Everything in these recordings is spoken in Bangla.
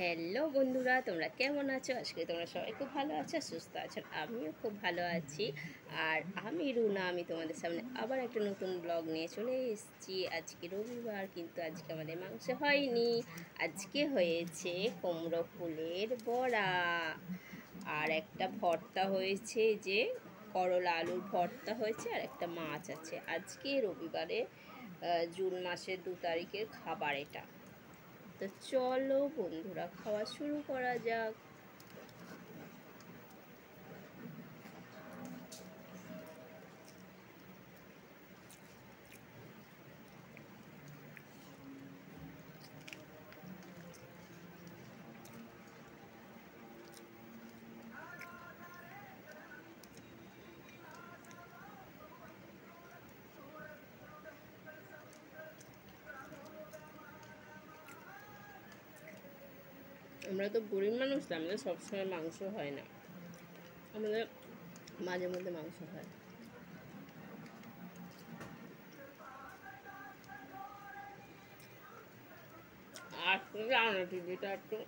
হ্যালো বন্ধুরা, তোমরা কেমন আছো? আজকে তোমরা সবাই খুব ভালো আছো, সুস্থ আছো। আমিও খুব ভালো আছি। আর আমি রুনা, আমি তোমাদের সামনে আবার একটা নতুন ব্লগ নিয়ে চলে এসেছি। আজকে রবিবার, কিন্তু আজকে আমাদের মাংস হয়নি। আজকে হয়েছে কুমড়ো ফুলের বড়া, আর একটা ভর্তা হয়েছে, যে করলা আলুর ভর্তা হয়েছে, আর একটা মাছ আছে। আজকে রবিবারে জুন মাসের 2 তারিখের খাবার এটা। তো চলো বন্ধুরা, খাওয়া শুরু করা যাক। আমরা তো গরিব মানুষ, আমাদের সবসময় মাংস হয় না, আমাদের মাঝে মধ্যে মাংস হয়। আর জানো টিভিটা একটু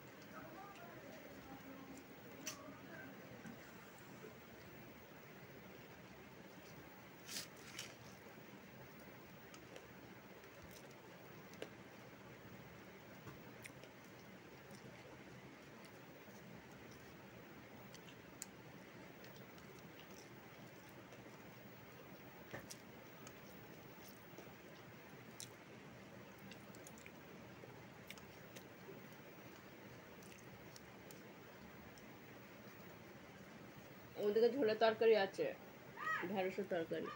ওদিকে ঝোলের তরকারি আছে, ঢেঁড়সের তরকারি।